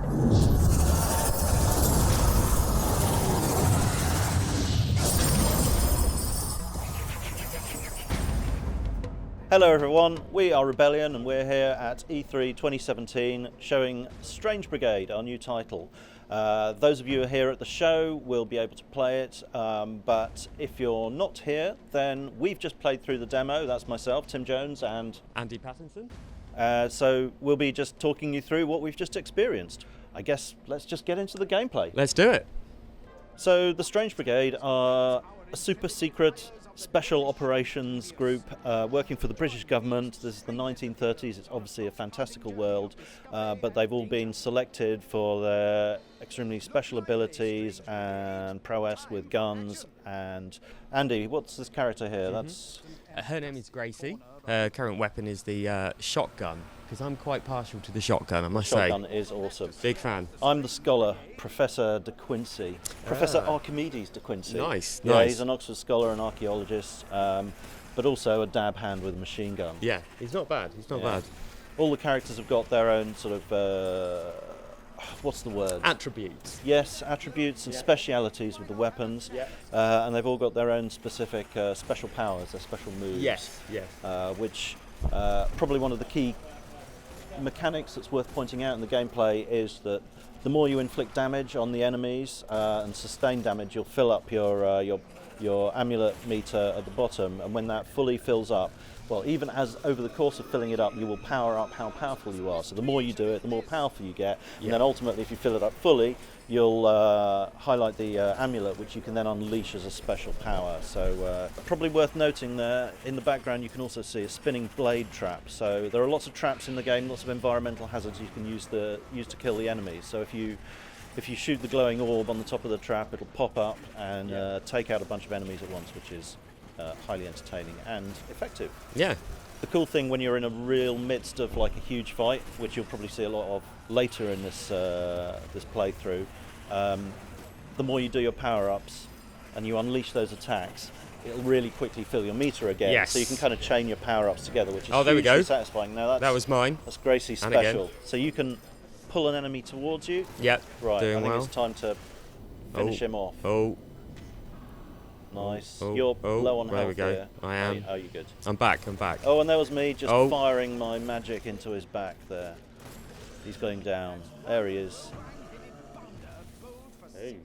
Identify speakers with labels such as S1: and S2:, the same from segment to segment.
S1: Hello everyone, we are Rebellion and we're here at E3 2017 showing Strange Brigade, our new title. Those of you who are here at the show will be able to play it, but if you're not here, then we've just played through the demo. That's myself, Tim Jones, and
S2: Andy Pattinson.
S1: So we'll be just talking you through what we've just experienced. I guess let's just get into the gameplay.
S2: Let's do it.
S1: So the Strange Brigade are a super secret special operations group working for the British government. This is the 1930s. It's obviously a fantastical world, but they've all been selected for their extremely special abilities and prowess with guns. And Andy, what's this character here? That's
S2: her name is Gracie. Her current weapon is the shotgun, because I'm quite partial to the shotgun, I must say.
S1: Shotgun is awesome.
S2: Big fan.
S1: I'm the scholar, Professor De Quincey. Professor Archimedes De Quincey.
S2: Nice,
S1: Yeah,
S2: nice.
S1: he's an Oxford scholar and archaeologist, but also a dab hand with a machine gun.
S2: Yeah, he's not bad. He's not bad.
S1: All the characters have got their own sort of, what's the word?
S2: Attributes.
S1: Yes, attributes and specialities with the weapons.
S2: Yeah.
S1: And they've all got their own specific special powers, their special moves.
S2: Yes, yes.
S1: Which probably one of the key mechanics that's worth pointing out in the gameplay is that the more you inflict damage on the enemies and sustain damage, you'll fill up your amulet meter at the bottom, and when that fully fills up, well, even as over the course of filling it up, you will power up how powerful you are. So the more you do it, the more powerful you get, and then ultimately, if you fill it up fully, you'll highlight the amulet, which you can then unleash as a special power. So probably worth noting there, in the background you can also see a spinning blade trap. So there are lots of traps in the game, lots of environmental hazards you can use to kill the enemies. So if you shoot the glowing orb on the top of the trap, it'll pop up and take out a bunch of enemies at once, which is highly entertaining and effective.
S2: Yeah.
S1: The cool thing when you're in a real midst of like a huge fight, which you'll probably see a lot of later in this playthrough, the more you do your power-ups and you unleash those attacks, it'll really quickly fill your meter again.
S2: Yes.
S1: So you can kind of chain your power-ups together, which is
S2: there we go.
S1: hugely satisfying. Now
S2: That was mine.
S1: That's Gracie's
S2: And again.
S1: special. So you can pull an enemy towards you.
S2: Yep.
S1: Right,
S2: Doing
S1: I think
S2: well.
S1: it's time to finish him off.
S2: Oh.
S1: Nice.
S2: Oh,
S1: You're
S2: oh,
S1: low on
S2: there
S1: health
S2: we go.
S1: here.
S2: I am.
S1: Oh, you're good.
S2: I'm back.
S1: Oh, and there was me just
S2: Oh.
S1: firing my magic into his back there. He's going down. There he is. Hey.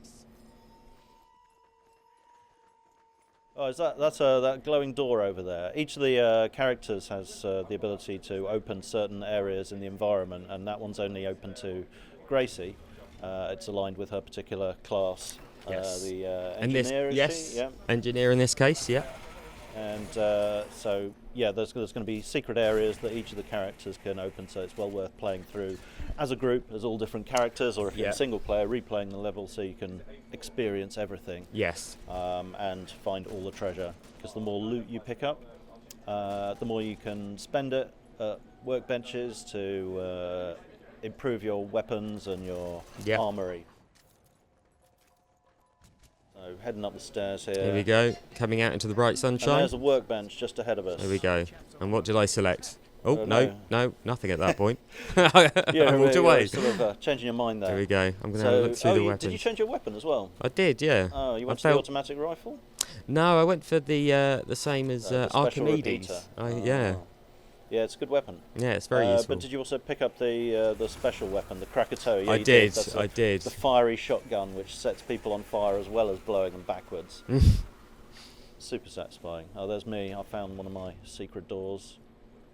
S1: Oh, is that's that glowing door over there? Each of the characters has the ability to open certain areas in the environment, and that one's only open to Gracie. It's aligned with her particular class.
S2: Yes.
S1: The
S2: And this,
S1: engineer, is
S2: yes.
S1: she? Yeah.
S2: Engineer in this case, yeah.
S1: And so, yeah, there's going to be secret areas that each of the characters can open, so it's well worth playing through as a group, as all different characters, or if you're in single player, replaying the level so you can experience everything.
S2: Yes.
S1: And find all the treasure, because the more loot you pick up, the more you can spend it at workbenches to improve your weapons and your armory. So heading up the stairs here.
S2: Here we go. Coming out into the bright
S1: And
S2: sunshine.
S1: there's a workbench just ahead of us.
S2: There we go. And what did I select? Oh, no, nothing at that point.
S1: Yeah,
S2: I walked away.
S1: Sort of changing your mind there.
S2: There we go. I'm going to look through the weapons.
S1: Did you change your weapon as well?
S2: I did, yeah.
S1: Oh, you went to the automatic rifle?
S2: No, I went for the same as
S1: The special
S2: Archimedes.
S1: repeater.
S2: Yeah.
S1: Yeah, it's a good weapon.
S2: Yeah, it's very useful.
S1: But did you also pick up the special weapon, the Krakatoa? Yeah,
S2: I
S1: you
S2: did.
S1: That's
S2: I did.
S1: The fiery shotgun, which sets people on fire as well as blowing them backwards. Super satisfying. Oh, there's me. I found one of my secret doors.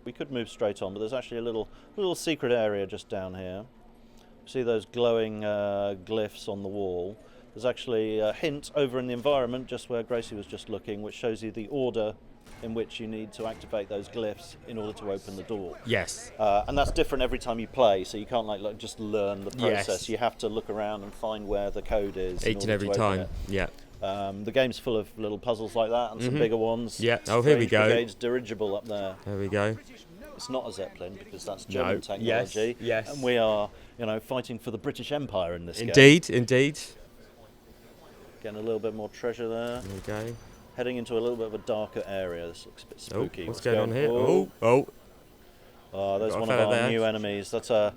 S1: We could move straight on, but there's actually a little secret area just down here. See those glowing glyphs on the wall? There's actually a hint over in the environment, just where Gracie was just looking, which shows you the order in which you need to activate those glyphs in order to open the door.
S2: Yes.
S1: And that's different every time you play, so you can't like just learn the process.
S2: Yes.
S1: You have to look around and find where the code is.
S2: Each and every time. Yeah.
S1: The game's full of little puzzles like that and some bigger ones.
S2: Yeah. Oh, here we go.
S1: Brigade's dirigible up there.
S2: There we go.
S1: It's not a Zeppelin because that's German technology.
S2: Yes. Yes.
S1: And we are, fighting for the British Empire in this game.
S2: Indeed.
S1: Getting a little bit more treasure there.
S2: There we go.
S1: Heading into a little bit of a darker area. This looks a bit spooky.
S2: What's going on here?
S1: Oh,
S2: Oh.
S1: there's
S2: Got a
S1: one of
S2: fella
S1: our
S2: there.
S1: new enemies. That's a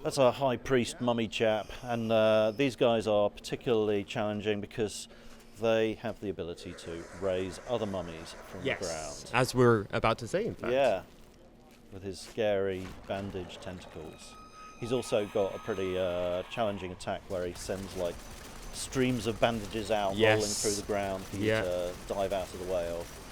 S1: That's a high priest mummy chap, and these guys are particularly challenging because they have the ability to raise other mummies from the ground.
S2: As we're about to see, in fact.
S1: Yeah, with his scary bandaged tentacles. He's also got a pretty challenging attack where he sends like streams of bandages out rolling through the ground for you to dive out of the way of.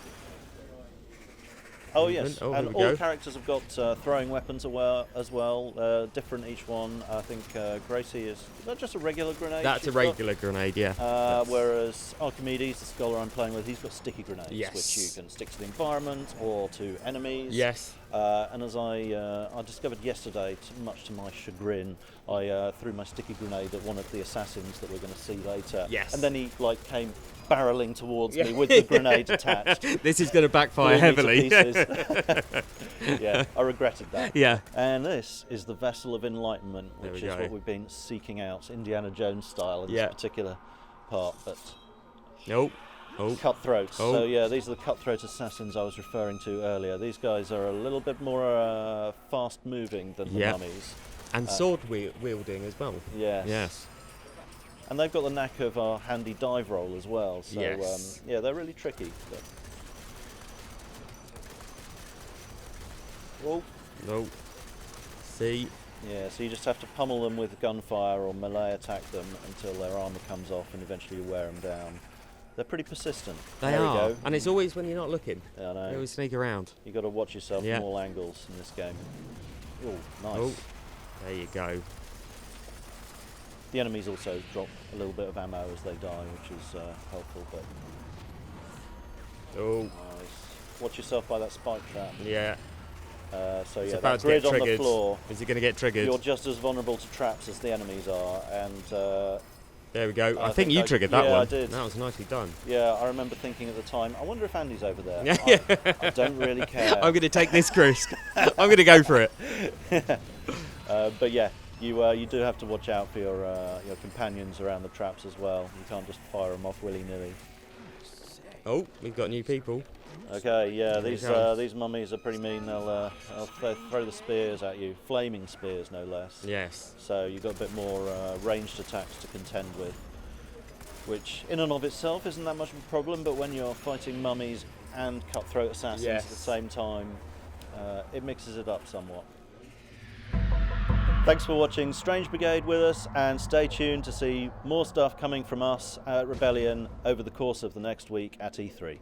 S1: Oh yes, and all characters have got throwing weapons as well, different each one. I think Gracie is that just a regular grenade?
S2: That's a regular grenade, yeah.
S1: Whereas Archimedes, the scholar I'm playing with, he's got sticky grenades, which you can stick to the environment or to enemies.
S2: Yes.
S1: And as I discovered yesterday, much to my chagrin, I threw my sticky grenade at one of the assassins that we're going to see later.
S2: Yes.
S1: And then he came barreling towards me with the grenade attached.
S2: This is going to backfire heavily.
S1: Yeah, I regretted that.
S2: Yeah.
S1: And this is the Vessel of Enlightenment, which is what we've been seeking out, Indiana Jones style in this particular part. But cutthroats. So yeah, these are the cutthroat assassins I was referring to earlier. These guys are a little bit more fast-moving than the mummies.
S2: And sword wielding as well.
S1: Yes.
S2: Yes.
S1: And they've got the knack of our handy dive roll as well. So yeah, they're really tricky. But...
S2: No. See.
S1: Yeah, so you just have to pummel them with gunfire or melee attack them until their armour comes off and eventually you wear them down. They're pretty persistent.
S2: They are. And it's always when you're not looking.
S1: Yeah, I know.
S2: They always sneak around.
S1: You've got to watch yourself from all angles in this game. Oh, nice.
S2: Oh, there you go.
S1: The enemies also drop a little bit of ammo as they die, which is helpful. But nice. Watch yourself by that spike trap.
S2: Yeah.
S1: So
S2: it's
S1: yeah,
S2: about
S1: that grid
S2: to get
S1: on the floor.
S2: Is it going to get triggered?
S1: You're just as vulnerable to traps as the enemies are, and
S2: there we go. I think you triggered that one.
S1: Yeah, I did.
S2: That was nicely done.
S1: Yeah, I remember thinking at the time, I wonder if Andy's over there.
S2: Yeah.
S1: I don't really care.
S2: I'm going to take this risk. I'm going to go for it.
S1: But yeah, you do have to watch out for your companions around the traps as well. You can't just fire them off willy-nilly.
S2: Oh, we've got new people.
S1: Okay, yeah, these mummies are pretty mean. They'll throw the spears at you, flaming spears no less.
S2: Yes.
S1: So you've got a bit more ranged attacks to contend with, which in and of itself isn't that much of a problem, but when you're fighting mummies and cutthroat assassins at the same time, it mixes it up somewhat. Thanks for watching Strange Brigade with us, and stay tuned to see more stuff coming from us at Rebellion over the course of the next week at E3.